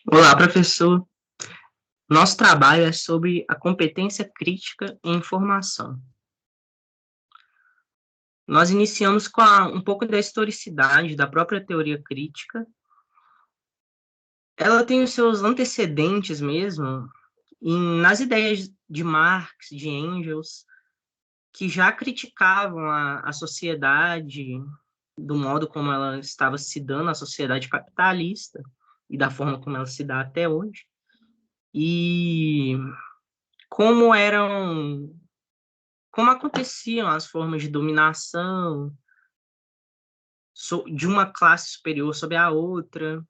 Olá, professor. Nosso trabalho é sobre a competência crítica em informação. Nós iniciamos com um pouco da historicidade da própria teoria crítica. Ela tem os seus antecedentes mesmo nas ideias de Marx, de Engels, que já criticavam a sociedade do modo como ela estava se dando, a sociedade capitalista, e da forma como ela se dá até hoje. E como eram como aconteciam as formas de dominação de uma classe superior sobre a outra,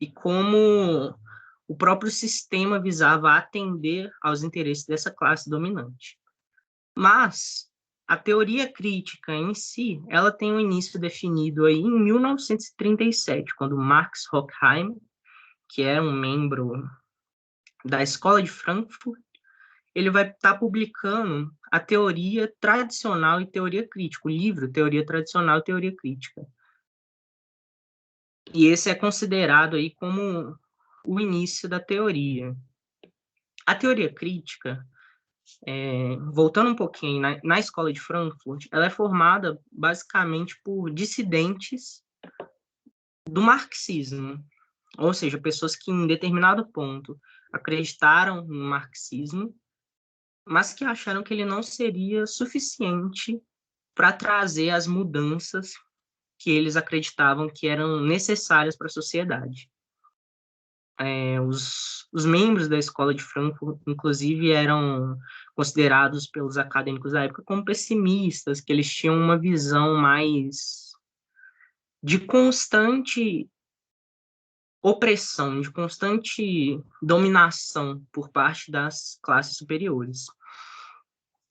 e como o próprio sistema visava atender aos interesses dessa classe dominante. Mas a teoria crítica em si, ela tem um início definido aí em 1937, quando Max Horkheimer, que é um membro da Escola de Frankfurt, ele vai estar publicando a teoria tradicional e teoria crítica, o livro Teoria Tradicional e Teoria Crítica. E esse é considerado aí como o início da teoria. A teoria crítica, voltando um pouquinho na Escola de Frankfurt, ela é formada basicamente por dissidentes do marxismo, ou seja, pessoas que em determinado ponto acreditaram no marxismo, mas que acharam que ele não seria suficiente para trazer as mudanças que eles acreditavam que eram necessárias para a sociedade. Os membros da escola de Frankfurt, inclusive, eram considerados pelos acadêmicos da época como pessimistas, que eles tinham uma visão mais de constante opressão, de constante dominação por parte das classes superiores.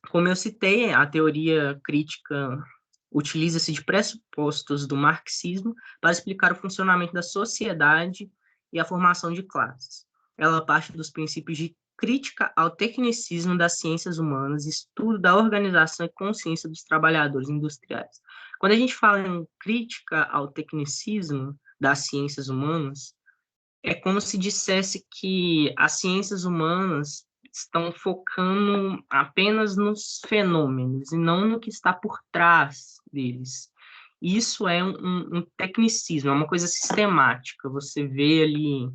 Como eu citei, a teoria crítica utiliza-se de pressupostos do marxismo para explicar o funcionamento da sociedade e a formação de classes. Ela parte dos princípios de crítica ao tecnicismo das ciências humanas, estudo da organização e consciência dos trabalhadores industriais. Quando a gente fala em crítica ao tecnicismo das ciências humanas, é como se dissesse que as ciências humanas estão focando apenas nos fenômenos e não no que está por trás deles. Isso é um tecnicismo, é uma coisa sistemática. Você vê ali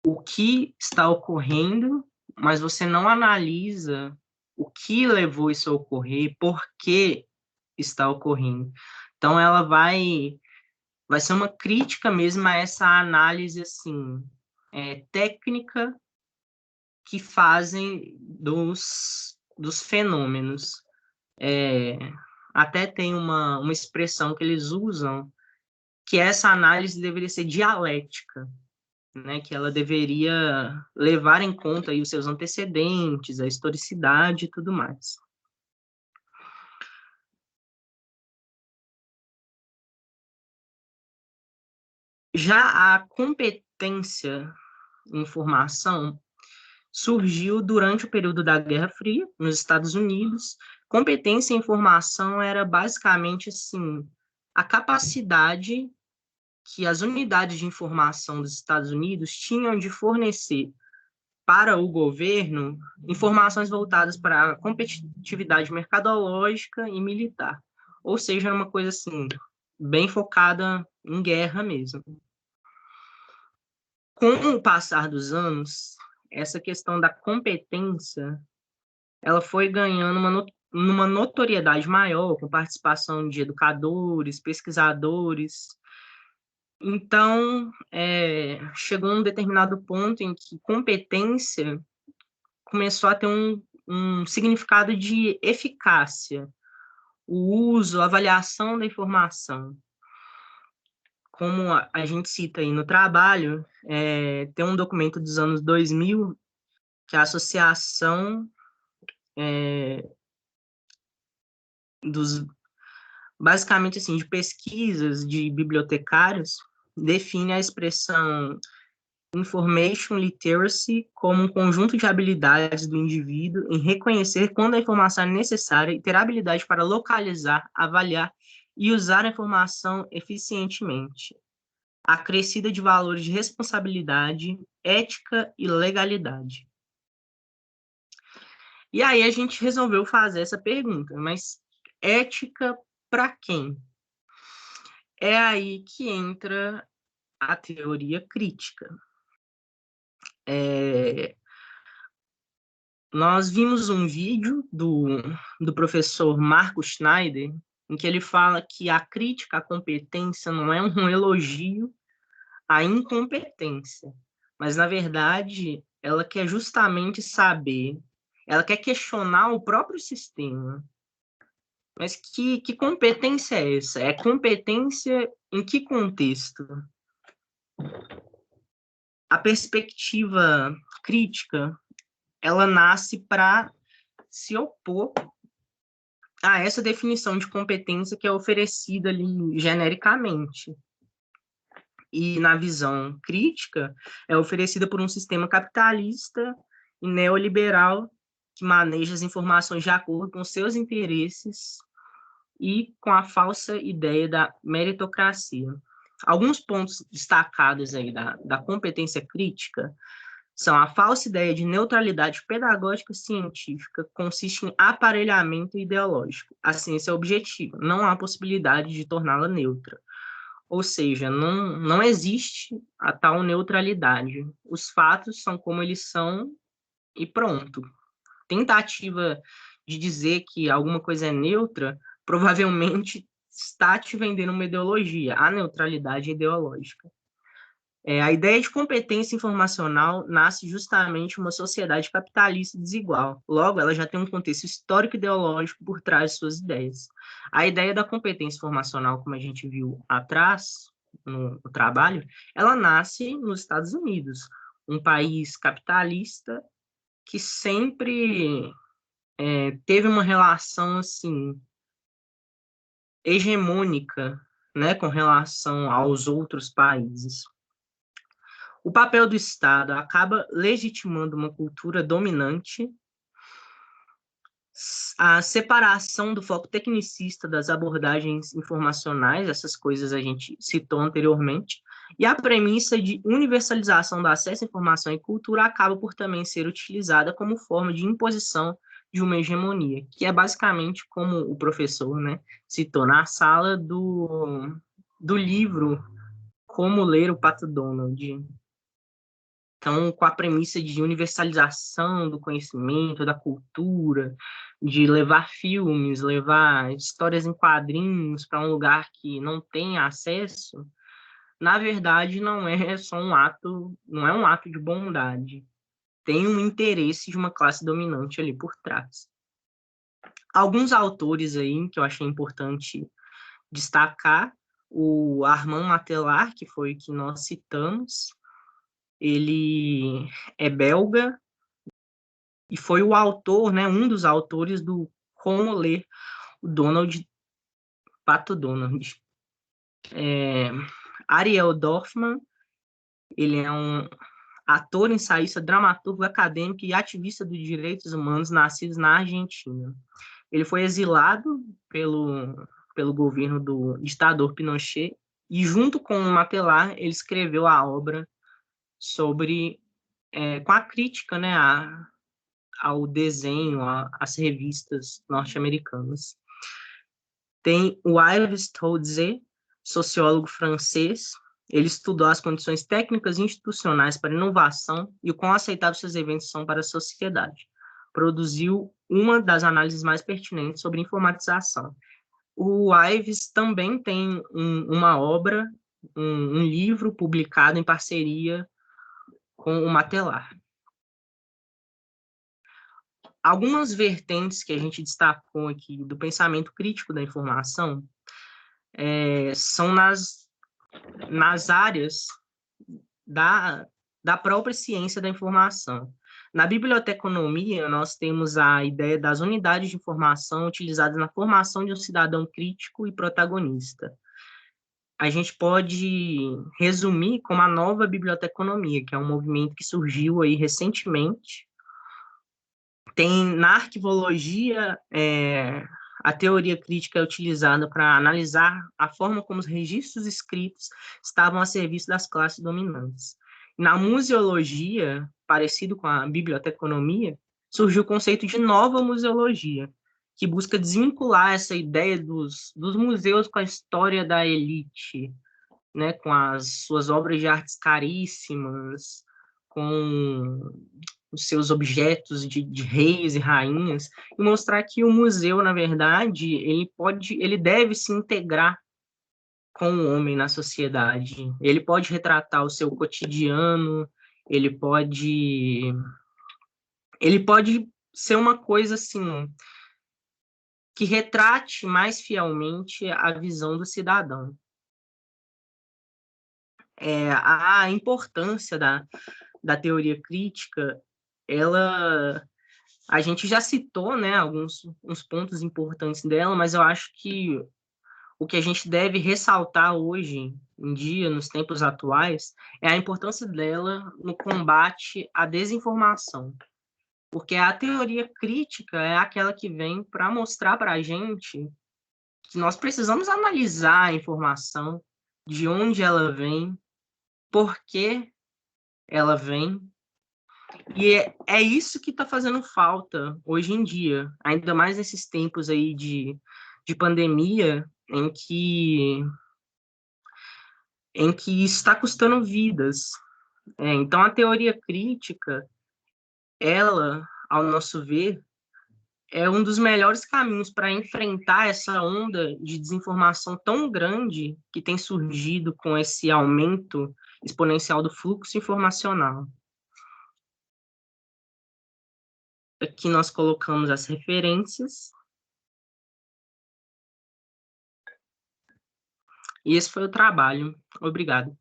o que está ocorrendo, mas você não analisa o que levou isso a ocorrer, por que está ocorrendo. Então, ela vai ser uma crítica mesmo a essa análise assim, técnica que fazem dos fenômenos. É, até tem uma expressão que eles usam, que essa análise deveria ser dialética, né, que ela deveria levar em conta aí os seus antecedentes, a historicidade e tudo mais. Já a competência em formação surgiu durante o período da Guerra Fria, nos Estados Unidos. Competência em informação era basicamente assim, a capacidade que as unidades de informação dos Estados Unidos tinham de fornecer para o governo informações voltadas para a competitividade mercadológica e militar. Ou seja, era uma coisa assim, bem focada em guerra mesmo. Com o passar dos anos, essa questão da competência ela foi ganhando uma notoriedade maior, com participação de educadores, pesquisadores. Então, chegou um determinado ponto em que competência começou a ter um significado de eficácia, o uso, a avaliação da informação. Como a gente cita aí no trabalho, tem um documento dos anos 2000, que é a Associação dos basicamente assim, de pesquisas de bibliotecários, define a expressão information literacy como um conjunto de habilidades do indivíduo em reconhecer quando a informação é necessária e ter habilidade para localizar, avaliar e usar a informação eficientemente. acrescida de valores de responsabilidade, ética e legalidade. E aí a gente resolveu fazer essa pergunta, mas ética para quem? É aí que entra a teoria crítica. Nós vimos um vídeo do professor Marco Schneider, em que ele fala que a crítica à competência não é um elogio à incompetência, mas, na verdade, ela quer justamente saber, ela quer questionar o próprio sistema. Mas que competência é essa? É competência em que contexto? A perspectiva crítica, ela nasce para se opor a essa definição de competência que é oferecida ali genericamente. E na visão crítica, é oferecida por um sistema capitalista e neoliberal que maneja as informações de acordo com seus interesses e com a falsa ideia da meritocracia. Alguns pontos destacados aí da competência crítica são a falsa ideia de neutralidade pedagógica científica, que consiste em aparelhamento ideológico. A ciência é objetiva, não há possibilidade de torná-la neutra. Ou seja, não existe a tal neutralidade. Os fatos são como eles são e pronto. Tentativa de dizer que alguma coisa é neutra provavelmente está te vendendo uma ideologia, a neutralidade ideológica. A ideia de competência informacional nasce justamente uma sociedade capitalista desigual. Logo, ela já tem um contexto histórico e ideológico por trás de suas ideias. A ideia da competência informacional, como a gente viu atrás, no trabalho, ela nasce nos Estados Unidos, um país capitalista que sempre teve uma relação assim hegemônica, né, com relação aos outros países. O papel do Estado acaba legitimando uma cultura dominante, a separação do foco tecnicista das abordagens informacionais, essas coisas a gente citou anteriormente, e a premissa de universalização do acesso à informação e cultura acaba por também ser utilizada como forma de imposição de uma hegemonia, que é basicamente como o professor, né, citou na sala do livro Como Ler o Pato Donald. Então, com a premissa de universalização do conhecimento, da cultura, de levar filmes, levar histórias em quadrinhos para um lugar que não tem acesso, na verdade não é só um ato, não é um ato de bondade. Tem um interesse de uma classe dominante ali por trás. Alguns autores aí que eu achei importante destacar, o Armand Matelar, que foi o que nós citamos, ele é belga e foi o autor, né, um dos autores do Como Ler o Pato Donald. Ariel Dorfman, ele é um ator, ensaísta, dramaturgo, acadêmico e ativista dos direitos humanos, nascido na Argentina. Ele foi exilado pelo governo do ditador Pinochet e, junto com o Matelar, ele escreveu a obra sobre, com a crítica, né, ao desenho, às revistas norte-americanas. Tem o Yves Toudze, sociólogo francês. Ele estudou as condições técnicas e institucionais para inovação e o quão aceitáveis seus eventos são para a sociedade. Produziu uma das análises mais pertinentes sobre informatização. O Ives também tem uma obra, um livro publicado em parceria com o Matelar. Algumas vertentes que a gente destacou aqui do pensamento crítico da informação são nas áreas da própria ciência da informação. Na biblioteconomia, nós temos a ideia das unidades de informação utilizadas na formação de um cidadão crítico e protagonista. A gente pode resumir como a nova biblioteconomia, que é um movimento que surgiu aí recentemente. Tem na arquivologia a teoria crítica é utilizada para analisar a forma como os registros escritos estavam a serviço das classes dominantes. Na museologia, parecido com a biblioteconomia, surgiu o conceito de nova museologia, que busca desvincular essa ideia dos museus com a história da elite, né, com as suas obras de artes caríssimas, com os seus objetos de reis e rainhas, e mostrar que o museu, na verdade, ele deve se integrar com o homem na sociedade. Ele pode retratar o seu cotidiano, ele pode, ele pode ser uma coisa assim que retrate mais fielmente a visão do cidadão. A importância da teoria crítica, ela a gente já citou, né, alguns uns pontos importantes dela, mas eu acho que o que a gente deve ressaltar hoje em dia, nos tempos atuais, é a importância dela no combate à desinformação. Porque a teoria crítica é aquela que vem para mostrar para a gente que nós precisamos analisar a informação, de onde ela vem, por que ela vem. E é isso que está fazendo falta hoje em dia, ainda mais nesses tempos aí de pandemia, em que está custando vidas. Então, a teoria crítica, ela, ao nosso ver, é um dos melhores caminhos para enfrentar essa onda de desinformação tão grande que tem surgido com esse aumento exponencial do fluxo informacional. Aqui nós colocamos as referências, e esse foi o trabalho. Obrigado.